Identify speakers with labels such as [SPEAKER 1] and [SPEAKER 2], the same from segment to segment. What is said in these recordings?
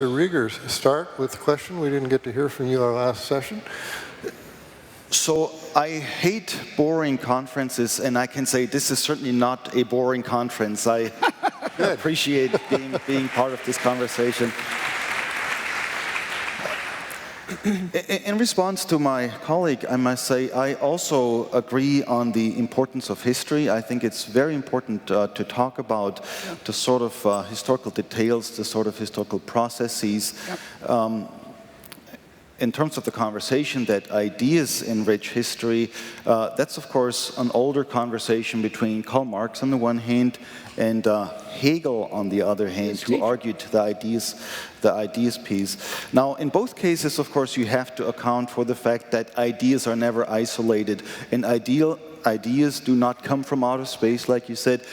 [SPEAKER 1] Rieger, start with the question. We didn't get to hear from you our last session.
[SPEAKER 2] So I hate boring conferences, and I can say this is certainly not a boring conference. I appreciate being part of this conversation. In response to my colleague, I must say I also agree on the importance of history. I think it's very important to talk about the sort of historical details, the sort of historical processes. In terms of the conversation that ideas enrich history, that's of course an older conversation between Karl Marx on the one hand and Hegel on the other hand, who argued the ideas piece. Now, in both cases, of course, you have to account for the fact that ideas are never isolated, and ideas do not come from outer space, like you said.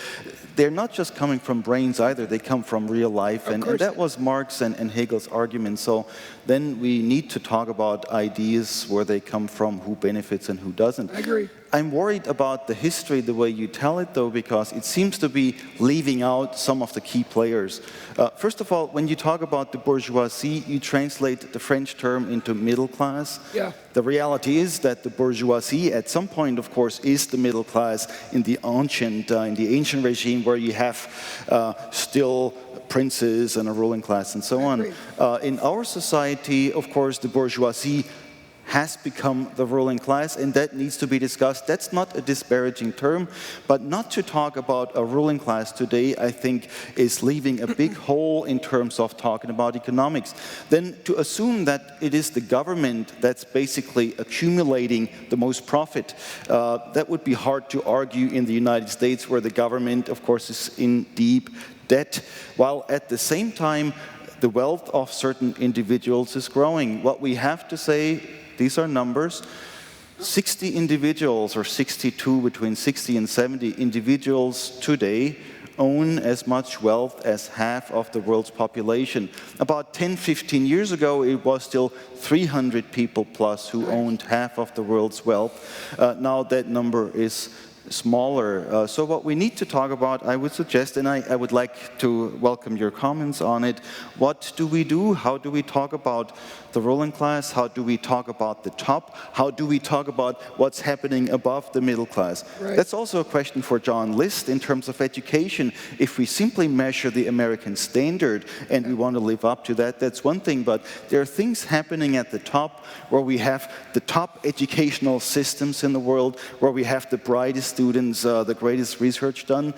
[SPEAKER 2] They're not just coming from brains either, they come from real life, and that was Marx and Hegel's argument. So then we need to talk about ideas, where they come from, who benefits and who doesn't.
[SPEAKER 3] I agree.
[SPEAKER 2] I'm worried about the history, the way you tell it, though, because it seems to be leaving out some of the key players. First of all, when you talk about the bourgeoisie, you translate the French term into middle class.
[SPEAKER 3] Yeah.
[SPEAKER 2] The reality is that the bourgeoisie, at some point, of course, is the middle class in the ancient regime, where you have still princes and a ruling class and so on. In our society, of course, the bourgeoisie has become the ruling class, and that needs to be discussed. That's not a disparaging term, but not to talk about a ruling class today, I think, is leaving a big hole in terms of talking about economics. Then to assume that it is the government that's basically accumulating the most profit, that would be hard to argue in the United States, where the government, of course, is in deep debt, while at the same time, the wealth of certain individuals is growing. What we have to say, these are numbers, 60 individuals, or 62, between 60 and 70 individuals today own as much wealth as half of the world's population. About 10, 15 years ago, it was still 300 people plus who owned half of the world's wealth. Now that number is smaller. So what we need to talk about, I would suggest, and I would like to welcome your comments on it, what do we do? How do we talk about the ruling class? How do we talk about the top? How do we talk about what's happening above the middle class?
[SPEAKER 3] Right.
[SPEAKER 2] That's also a question for John List in terms of education. If we simply measure the American standard and we want to live up to that, that's one thing, but there are things happening at the top where we have the top educational systems in the world, where we have the brightest students, the greatest research done.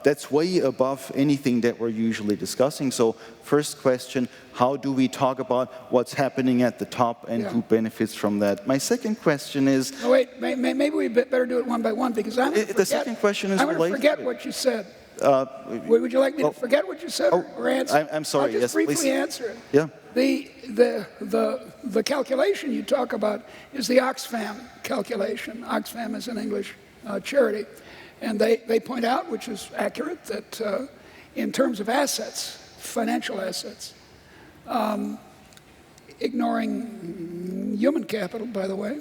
[SPEAKER 2] That's way above anything that we're usually discussing. So first question, how do we talk about what's happening at the top and who benefits from that? My second question is...
[SPEAKER 3] Oh, wait, maybe we better do it one by one, because I'm going to
[SPEAKER 2] The second question is related.
[SPEAKER 3] I'm going to forget what you said. Would you like me to forget what you said or answer?
[SPEAKER 2] I'm sorry,
[SPEAKER 3] I'll just briefly
[SPEAKER 2] please.
[SPEAKER 3] answer it.
[SPEAKER 2] Yeah.
[SPEAKER 3] The calculation you talk about is the Oxfam calculation. Oxfam is an English charity. And they point out, which is accurate, that in terms of assets, financial assets, ignoring human capital, by the way,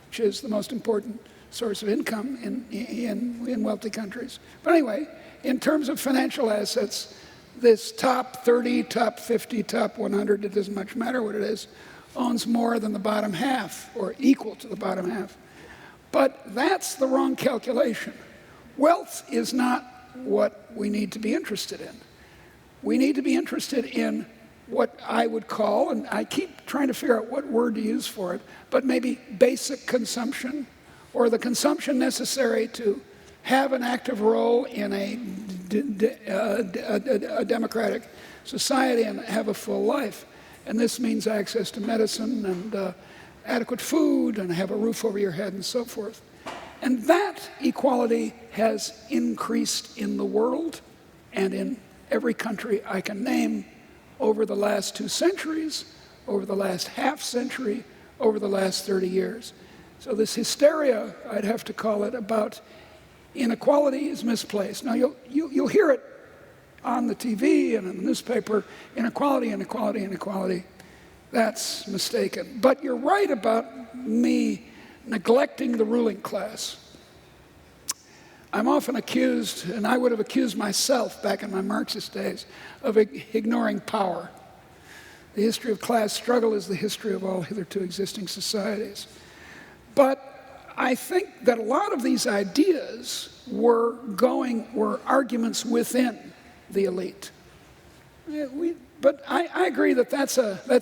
[SPEAKER 3] which is the most important source of income in wealthy countries. But anyway, in terms of financial assets, this top 30, top 50, top 100, it doesn't much matter what it is, owns more than the bottom half, or equal to the bottom half. But that's the wrong calculation. Wealth is not what we need to be interested in. We need to be interested in what I would call, and I keep trying to figure out what word to use for it, but maybe basic consumption, or the consumption necessary to have an active role in a democratic society and have a full life. And this means access to medicine and adequate food and have a roof over your head and so forth. And that equality has increased in the world and in every country I can name over the last 2 centuries, over the last half century, over the last 30 years. So this hysteria, I'd have to call it, about inequality is misplaced. Now you'll hear it on the TV and in the newspaper, inequality, inequality, inequality. That's mistaken. But you're right about me neglecting the ruling class. I'm often accused, and I would have accused myself back in my Marxist days, of ignoring power. The history of class struggle is the history of all hitherto existing societies. But I think that a lot of these ideas were arguments within the elite. But I agree that that's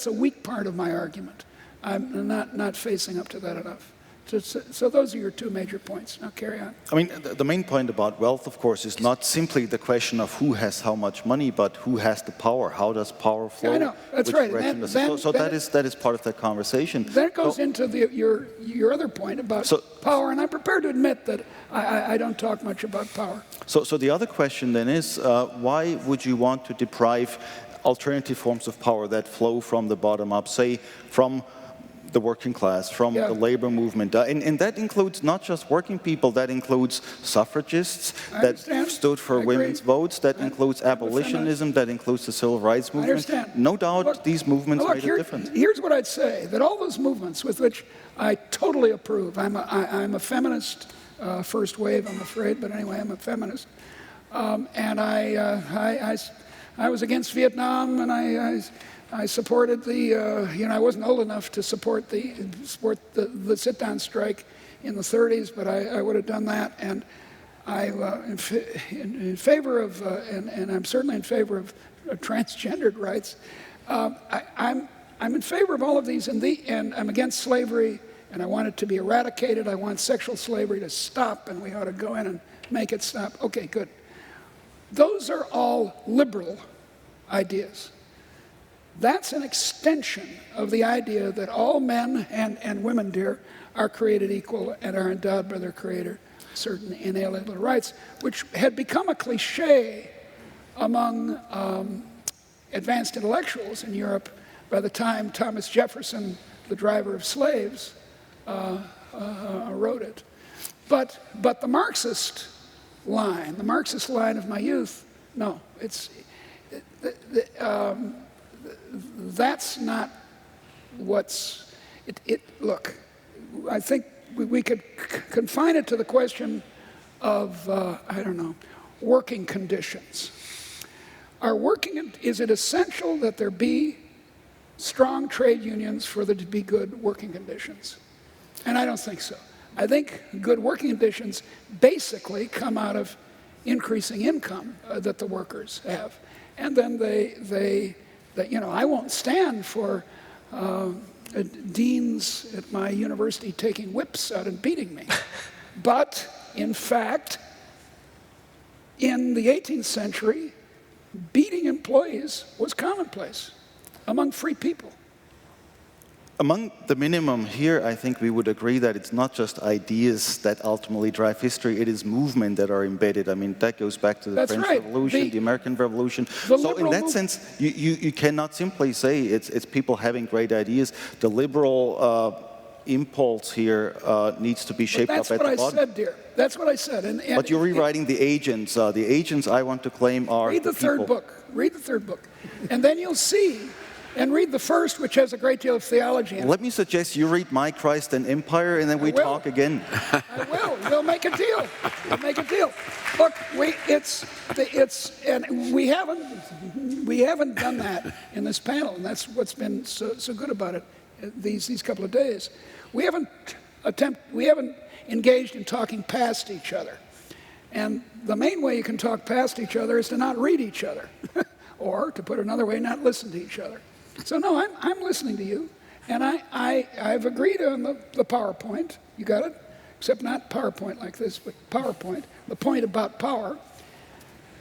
[SPEAKER 3] a weak part of my argument. I'm not facing up to that enough. So those are your two major points. Now carry on.
[SPEAKER 2] I mean, the main point about wealth, of course, is not simply the question of who has how much money, but who has the power. How does power flow?
[SPEAKER 3] I know, that's
[SPEAKER 2] Which
[SPEAKER 3] right.
[SPEAKER 2] direction does it flow? That is part of that conversation.
[SPEAKER 3] That goes into your other point about power, and I'm prepared to admit that I don't talk much about power.
[SPEAKER 2] So the other question then is, why would you want to deprive alternative forms of power that flow from the bottom up, say from the working class, from the labor movement? And that includes not just working people, that includes suffragists, that stood for women's votes, that includes abolitionism, that includes the civil rights movement. No doubt these movements made a difference.
[SPEAKER 3] Here's what I'd say, that all those movements with which I totally approve, I'm a feminist, first wave, I'm afraid, but anyway, I'm a feminist. And I was against Vietnam, and I supported I wasn't old enough to support the sit-down strike in the 30s, but I would have done that. And in favor of, and I'm certainly in favor of transgendered rights. I'm in favor of all of these, and I'm against slavery, and I want it to be eradicated. I want sexual slavery to stop, and we ought to go in and make it stop. Okay, good. Those are all liberal ideas. That's an extension of the idea that all men and women, dear, are created equal and are endowed by their Creator certain inalienable rights, which had become a cliche among advanced intellectuals in Europe by the time Thomas Jefferson, the driver of slaves, wrote it. But the Marxist line of my youth, no, that's not what's, look, I think we could confine it to the question of, working conditions. Is it essential that there be strong trade unions for there to be good working conditions? And I don't think so. I think good working conditions basically come out of increasing income that the workers have. And then I won't stand for deans at my university taking whips out and beating me. But, in fact, in the 18th century, beating employees was commonplace among free people.
[SPEAKER 2] Among the minimum here, I think we would agree that it's not just ideas that ultimately drive history, it is movement that are embedded. I mean, that goes back to the French Revolution, the American Revolution. So in that sense, you cannot simply say it's people having great ideas. The liberal impulse here needs to be shaped up at the bottom.
[SPEAKER 3] That's what I said, dear. That's what I said.
[SPEAKER 2] But you're rewriting the agents. The agents I want to claim are
[SPEAKER 3] the third book. Read the third book. And then you'll see. And read the first, which has a great deal of theology in it.
[SPEAKER 2] Let me suggest you read My Christ and Empire, and then we talk again.
[SPEAKER 3] I will. We'll make a deal. We'll make a deal. Look, and we haven't done that in this panel, and that's what's been so good about it these couple of days. We haven't engaged in talking past each other, and the main way you can talk past each other is to not read each other, or to put it another way, not listen to each other. So no, I'm listening to you, and I've agreed on the PowerPoint. You got it? Except not PowerPoint like this, but PowerPoint, the point about power.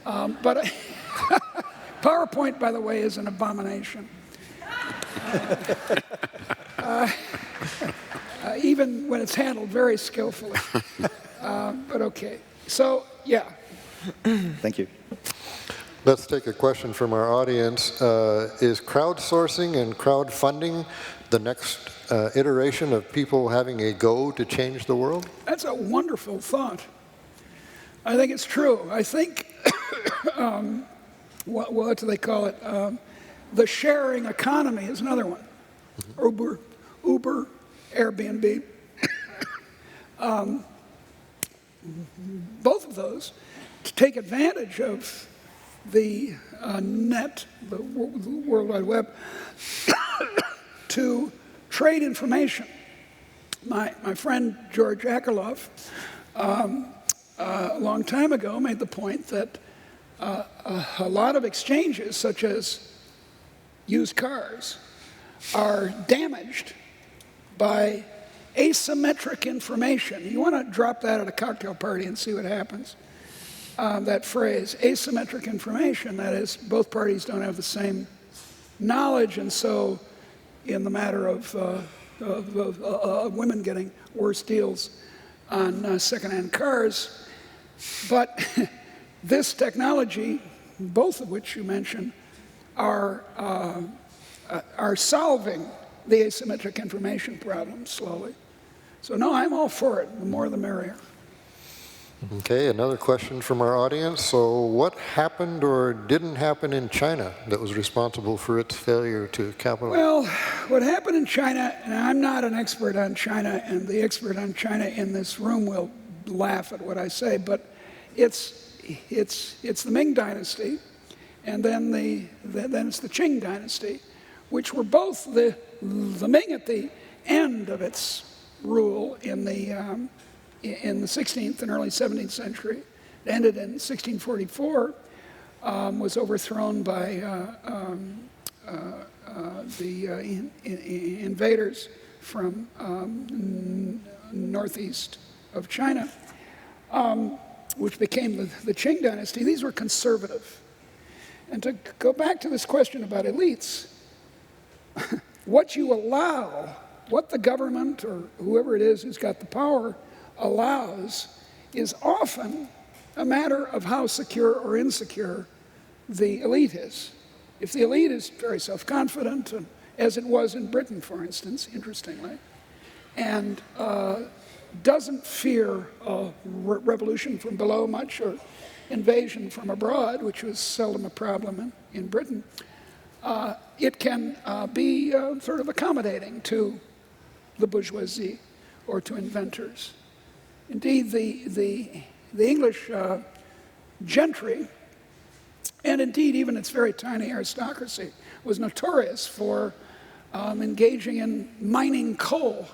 [SPEAKER 3] But PowerPoint, by the way, is an abomination. Even when it's handled very skillfully. But okay. So, yeah.
[SPEAKER 2] Thank you.
[SPEAKER 1] Let's take a question from our audience. Is crowdsourcing and crowdfunding the next iteration of people having a go to change the world?
[SPEAKER 3] That's a wonderful thought. I think it's true. I think, what do they call it? The sharing economy is another one. Uber, Airbnb. Both of those to take advantage of the net, the World Wide Web, to trade information. My friend George Akerlof, a long time ago, made the point that a lot of exchanges, such as used cars, are damaged by asymmetric information. You want to drop that at a cocktail party and see what happens. That phrase, asymmetric information, that is, both parties don't have the same knowledge, and so in the matter of women getting worse deals on secondhand cars. But this technology, both of which you mentioned, are solving the asymmetric information problem slowly. So no, I'm all for it. The more the merrier.
[SPEAKER 1] Okay, another question from our audience. So what happened or didn't happen in China that was responsible for its failure to capitalize?
[SPEAKER 3] Well, what happened in China, and I'm not an expert on China, and the expert on China in this room will laugh at what I say, but it's the Ming Dynasty, and then it's the Qing Dynasty, which were both the Ming at the end of its rule in the 16th and early 17th century. It ended in 1644, was overthrown by the invaders from northeast of China, which became the Qing Dynasty. These were conservative. And to go back to this question about elites, what you allow, what the government or whoever it is who's got the power allows is often a matter of how secure or insecure the elite is. If the elite is very self-confident, as it was in Britain, for instance, interestingly, and doesn't fear a revolution from below much or invasion from abroad, which was seldom a problem in Britain, it can be sort of accommodating to the bourgeoisie or to inventors. Indeed, the English gentry, and indeed even its very tiny aristocracy, was notorious for engaging in mining coal.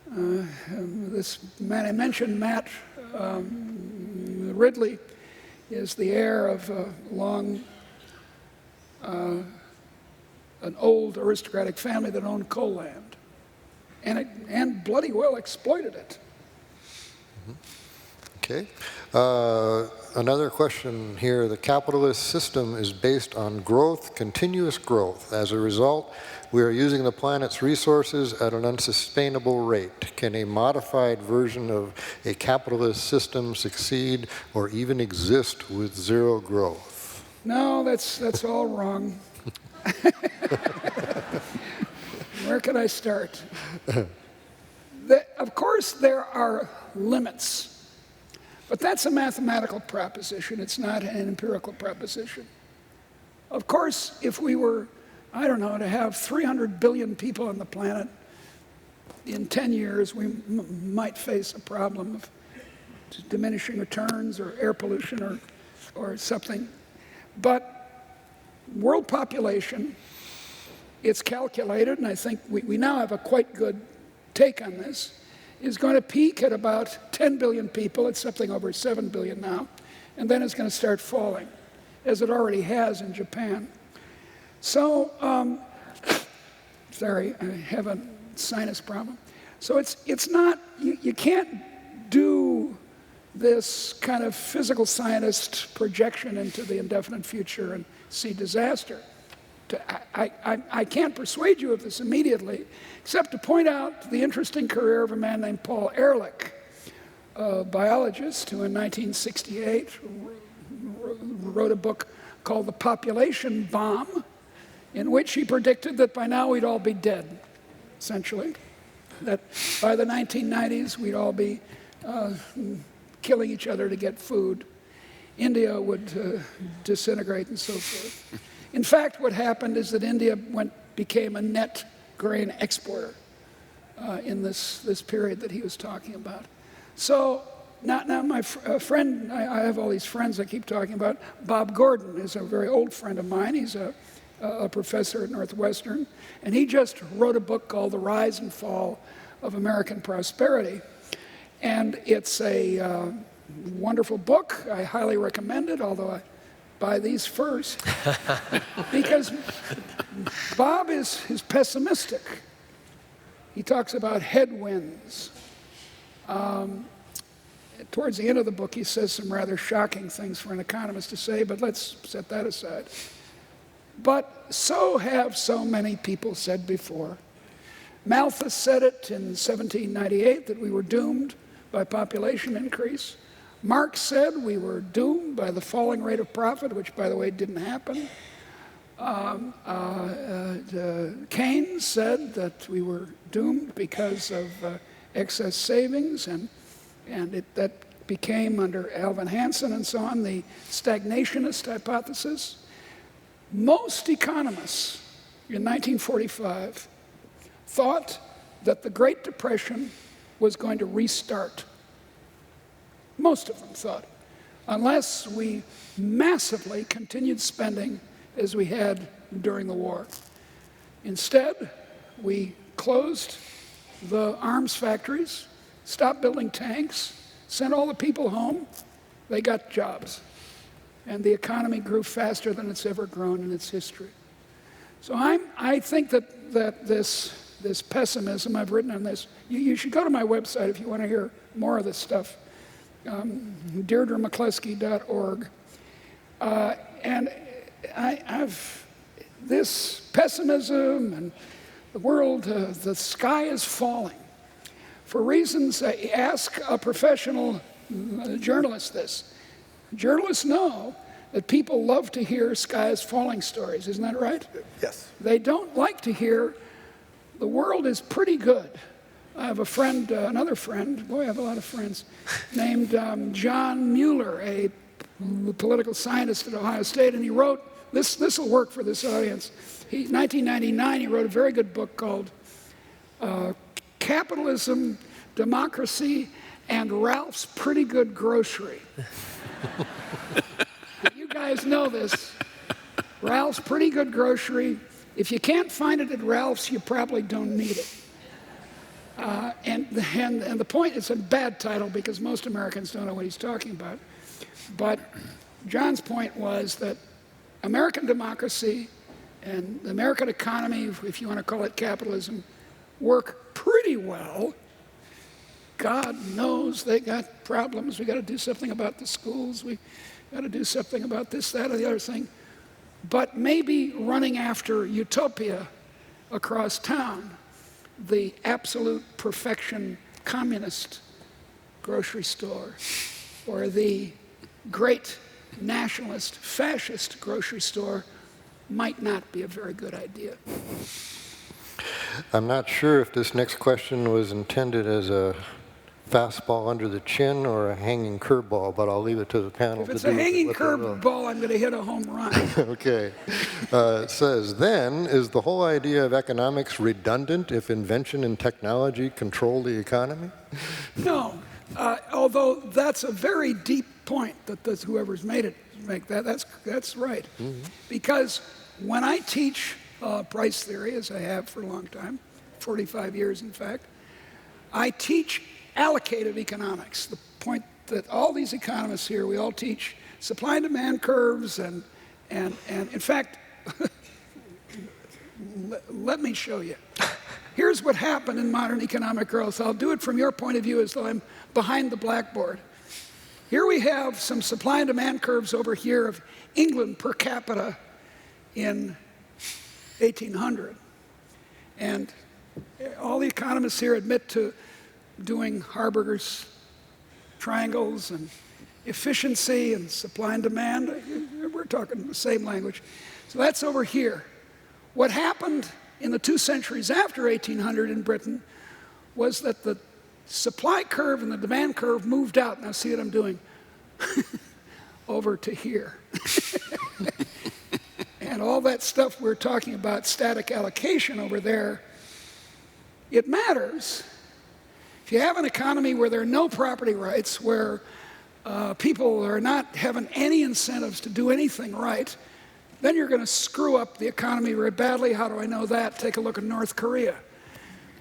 [SPEAKER 3] This man I mentioned, Matt Ridley, is the heir of an old aristocratic family that owned coal land, and bloody well exploited it.
[SPEAKER 1] Okay. Another question here. The capitalist system is based on growth, continuous growth. As a result, we are using the planet's resources at an unsustainable rate. Can a modified version of a capitalist system succeed or even exist with zero growth?
[SPEAKER 3] No, that's all wrong. Where can I start? Of course, there are limits, but that's a mathematical proposition. It's not an empirical proposition. Of course, if we were, I don't know, to have 300 billion people on the planet in 10 years, we might face a problem of diminishing returns or air pollution or something. But world population, it's calculated, and I think we now have a quite good take on this, is going to peak at about 10 billion people. It's something over 7 billion now. And then it's going to start falling, as it already has in Japan. So, sorry, I have a sinus problem. So it's not, you can't do this kind of physical scientist projection into the indefinite future and see disaster. I can't persuade you of this immediately, except to point out the interesting career of a man named Paul Ehrlich, a biologist who in 1968 wrote a book called The Population Bomb, in which he predicted that by now we'd all be dead, essentially. That by the 1990s we'd all be killing each other to get food. India would disintegrate and so forth. In fact, what happened is that India became a net grain exporter in this period that he was talking about. So Now my friend, I have all these friends I keep talking about. Bob Gordon is a very old friend of mine. He's a professor at Northwestern, and he just wrote a book called The Rise and Fall of American Prosperity. And it's a wonderful book. I highly recommend it, although I buy these first. Because Bob is pessimistic. He talks about headwinds. Towards the end of the book, he says some rather shocking things for an economist to say, but let's set that aside. But so have so many people said before. Malthus said it in 1798 that we were doomed by population increase. Marx said we were doomed by the falling rate of profit, which, by the way, didn't happen. Keynes said that we were doomed because of excess savings, and that became, under Alvin Hansen and so on, the stagnationist hypothesis. Most economists in 1945 thought that the Great Depression was going to restart. Most of them thought, unless we massively continued spending as we had during the war. Instead, we closed the arms factories, stopped building tanks, sent all the people home. They got jobs. And the economy grew faster than it's ever grown in its history. So I think that this pessimism, I've written on this. You should go to my website if you want to hear more of this stuff, DeirdreMcCloskey.org. And I've this pessimism and the world, the sky is falling. For reasons, ask a professional journalist this. Journalists know that people love to hear sky is falling stories, isn't that right?
[SPEAKER 2] Yes.
[SPEAKER 3] They don't like to hear the world is pretty good. I have a friend, another friend, boy, I have a lot of friends, named John Mueller, a political scientist at Ohio State, and he wrote, this will work for this audience. 1999, he wrote a very good book called Capitalism, Democracy, and Ralph's Pretty Good Grocery. You guys know this. Ralph's Pretty Good Grocery. If you can't find it at Ralph's, you probably don't need it. And the point, it's a bad title because most Americans don't know what he's talking about. But John's point was that American democracy and the American economy, if you want to call it capitalism, work pretty well. God knows they got problems. We got to do something about the schools. We got to do something about this, that, or the other thing. But maybe running after utopia across town, the absolute perfection communist grocery store, or the great nationalist fascist grocery store might not be a very good idea.
[SPEAKER 1] I'm not sure if this next question was intended as a fastball under the chin or a hanging curveball, but I'll leave it to the panel
[SPEAKER 3] If
[SPEAKER 1] to
[SPEAKER 3] it's
[SPEAKER 1] do
[SPEAKER 3] a hanging
[SPEAKER 1] what they will.
[SPEAKER 3] curveball, I'm going to hit a home run.
[SPEAKER 1] Okay. It says, then, is the whole idea of economics redundant if invention and technology control the economy?
[SPEAKER 3] No, although that's a very deep point that whoever's made it make that. That's right. Mm-hmm. Because when I teach price theory, as I have for a long time, 45 years in fact, I teach allocative economics. The point that all these economists here, we all teach supply and demand curves, and in fact, let me show you. Here's what happened in modern economic growth. I'll do it from your point of view as though I'm behind the blackboard. Here we have some supply and demand curves over here of England per capita in 1800. And all the economists here admit to doing Harburger's triangles and efficiency and supply and demand. We're talking the same language. So that's over here. What happened in the 2 centuries after 1800 in Britain was that the supply curve and the demand curve moved out. Now see what I'm doing? Over to here. And all that stuff we're talking about, static allocation over there, it matters. If you have an economy where there are no property rights, where people are not having any incentives to do anything right, then you're going to screw up the economy very badly. How do I know that? Take a look at North Korea,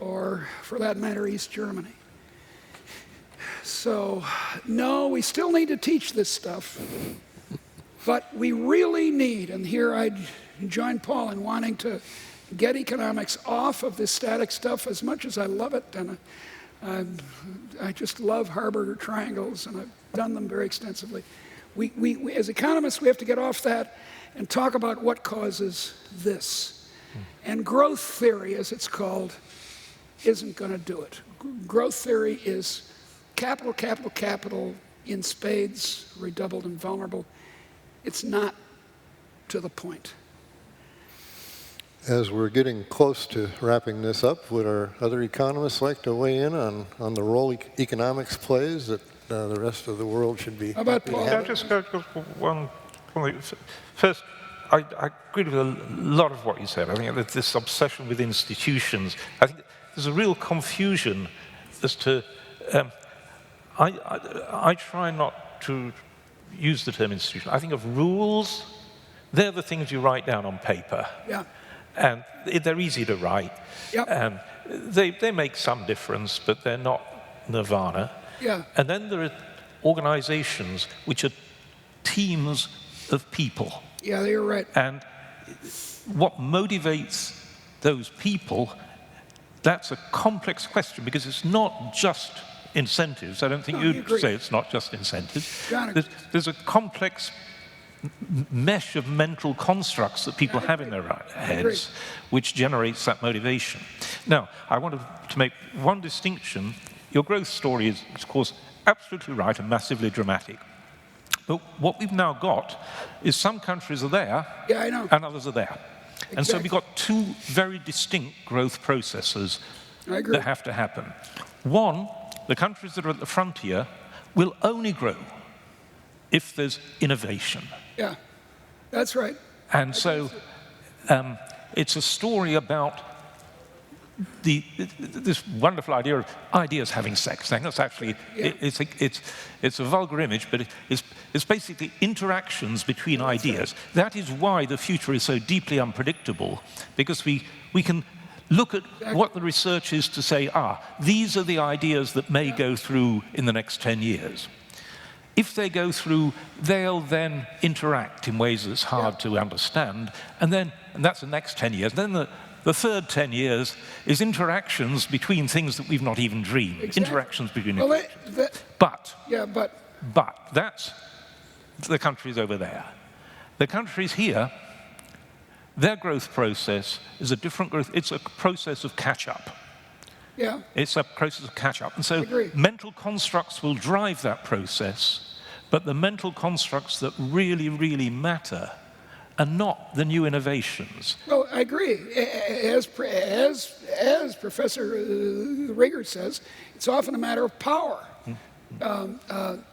[SPEAKER 3] or for that matter, East Germany. So, no, we still need to teach this stuff, but we really need, and here I join Paul in wanting to get economics off of this static stuff as much as I love it, and I just love Harburger triangles, and I've done them very extensively. We, as economists, we have to get off that and talk about what causes this. And growth theory, as it's called, isn't going to do it. Growth theory is capital, capital, capital in spades, redoubled and vulnerable. It's not to the point.
[SPEAKER 1] As we're getting close to wrapping this up, would our other economists like to weigh in on the role economics plays that the rest of the world should be?
[SPEAKER 3] How about Paul?
[SPEAKER 4] Yeah, just one. First, I agree with a lot of what you said. I think that this obsession with institutions, I think there's a real confusion as to, I try not to use the term institution. I think of rules. They're the things you write down on paper.
[SPEAKER 3] Yeah.
[SPEAKER 4] And they're easy to write.
[SPEAKER 3] Yep.
[SPEAKER 4] They make some difference, but they're not nirvana.
[SPEAKER 3] Yeah.
[SPEAKER 4] And then there are organizations which are teams of people.
[SPEAKER 3] Yeah, you're right.
[SPEAKER 4] And what motivates those people, that's a complex question, because it's not just incentives. I don't think you'd say it's not just incentives. There's a complex mesh of mental constructs that people have in their heads, which generates that motivation. Now, I wanted to make one distinction. Your growth story is, of course, absolutely right and massively dramatic. But what we've now got is some countries are there,
[SPEAKER 3] yeah, I know,
[SPEAKER 4] and others are there.
[SPEAKER 3] Exactly.
[SPEAKER 4] And so we've got two very distinct growth processes that have to happen. One, the countries that are at the frontier will only grow if there's innovation.
[SPEAKER 3] Yeah, that's right.
[SPEAKER 4] And so it's a story about this wonderful idea of ideas having sex. That's actually, it's a vulgar image, but it's basically interactions between ideas. That is why the future is so deeply unpredictable, because we can look at what the research is to say, these are the ideas that may go through in the next 10 years. If they go through, they'll then interact in ways that's hard to understand, and that's the next 10 years. Then the third 10 years is interactions between things that we've not even dreamed. Exactly. Interactions between but that's the countries over there. The countries here, their growth process is a different growth. It's a process of catch-up.
[SPEAKER 3] Yeah.
[SPEAKER 4] It's a process of catch-up. And so mental constructs will drive that process, but the mental constructs that really, really matter are not the new innovations.
[SPEAKER 3] Well, I agree. As Professor Rieger says, it's often a matter of power.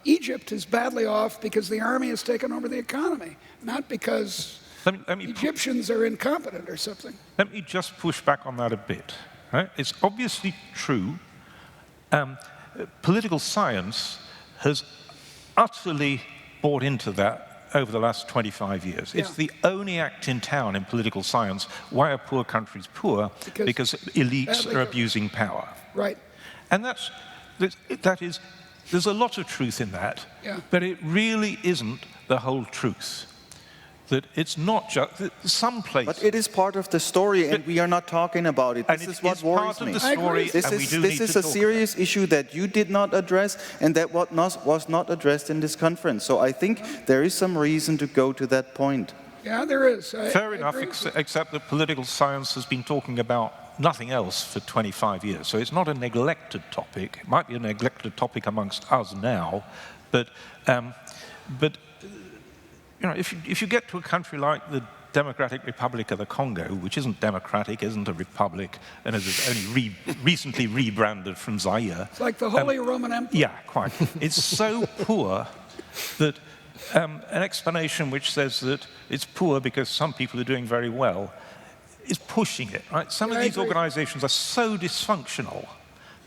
[SPEAKER 3] Egypt is badly off because the army has taken over the economy, not because Egyptians are incompetent or something.
[SPEAKER 4] Let me just push back on that a bit. Right? It's obviously true. Political science has utterly bought into that over the last 25 years. Yeah. It's the only act in town in political science. Why are poor countries poor? Because elites are abusing power.
[SPEAKER 3] Right.
[SPEAKER 4] And there's a lot of truth in that, but it really isn't the whole truth. That it's not just some places.
[SPEAKER 2] But it is part of the story, and we are not talking about it. This is what worries me. This is a serious issue that you did not address, and that was not addressed in this conference. So I think there is some reason to go to that point.
[SPEAKER 3] Yeah, there is.
[SPEAKER 4] Fair enough, except that political science has been talking about nothing else for 25 years. So it's not a neglected topic. It might be a neglected topic amongst us now, but you know, if you get to a country like the Democratic Republic of the Congo, which isn't democratic, isn't a republic, and is only recently rebranded from Zaire.
[SPEAKER 3] It's like the Holy Roman Empire.
[SPEAKER 4] Yeah, quite. It's so poor that an explanation which says that it's poor because some people are doing very well is pushing it, right? Some of these organizations are so dysfunctional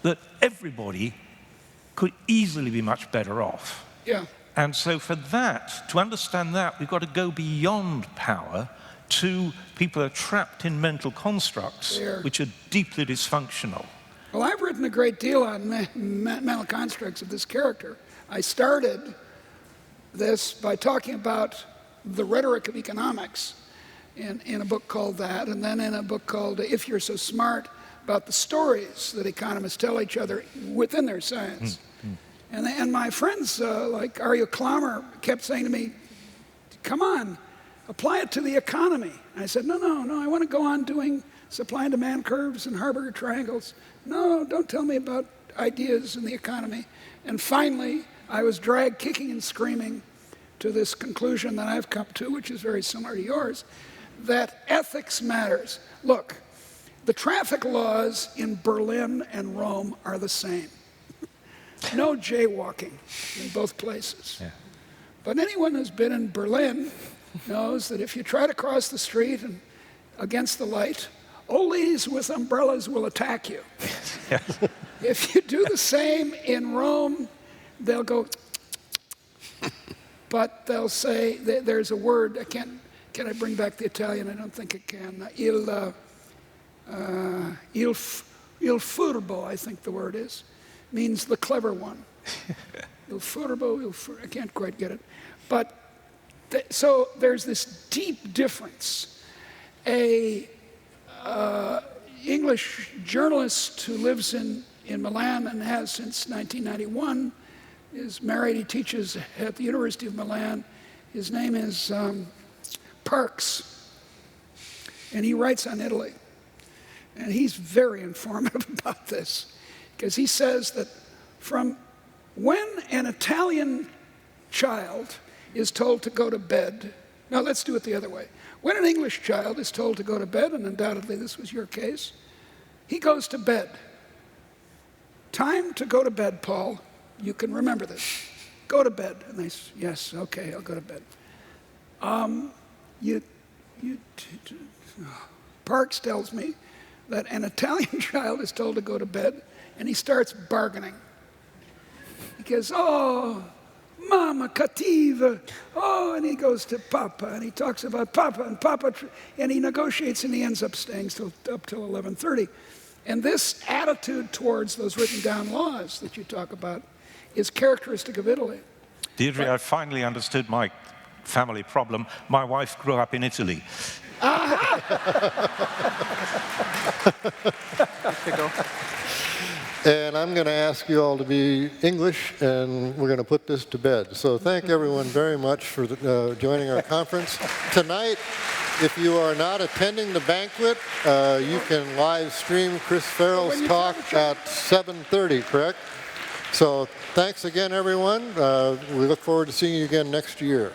[SPEAKER 4] that everybody could easily be much better off.
[SPEAKER 3] Yeah.
[SPEAKER 4] And so for that, to understand that, we've got to go beyond power to people who are trapped in mental constructs which are deeply dysfunctional.
[SPEAKER 3] Well, I've written a great deal on mental constructs of this character. I started this by talking about the rhetoric of economics in a book called that, and then in a book called If You're So Smart, about the stories that economists tell each other within their science. And my friends like Arya Klammer kept saying to me, come on, apply it to the economy. And I said, no, I want to go on doing supply and demand curves and Harburger triangles. No, don't tell me about ideas in the economy. And finally, I was dragged kicking and screaming to this conclusion that I've come to, which is very similar to yours, that ethics matters. Look, the traffic laws in Berlin and Rome are the same. No jaywalking in both places. Yeah. But anyone who's been in Berlin knows that if you try to cross the street and against the light, old ladies with umbrellas will attack you. Yes. If you do the same in Rome, they'll go, but they'll say, there's a word, can I bring back the Italian? I don't think I can. Il furbo, I think the word is, means the clever one. Il furbo, I can't quite get it. But so there's this deep difference. A English journalist who lives in Milan and has since 1991 is married. He teaches at the University of Milan. His name is Parks, and he writes on Italy. And he's very informative about this, because he says that from when an Italian child is told to go to bed, now let's do it the other way. When an English child is told to go to bed, and undoubtedly this was your case, he goes to bed. Time to go to bed, Paul. You can remember this. Go to bed. And they say, yes, okay, I'll go to bed. Parks tells me that an Italian child is told to go to bed, and he starts bargaining. He goes, oh, Mama cattiva. Oh, and he goes to Papa, and he talks about Papa, and he negotiates, and he ends up staying up till 11:30. And this attitude towards those written down laws that you talk about is characteristic of Italy.
[SPEAKER 4] Deirdre, I finally understood my family problem. My wife grew up in Italy.
[SPEAKER 1] And I'm going to ask you all to be English, and we're going to put this to bed. So thank everyone very much for joining our conference. Tonight, if you are not attending the banquet, you can live stream Chris Farrell's talk at 7:30, correct? So thanks again, everyone. We look forward to seeing you again next year.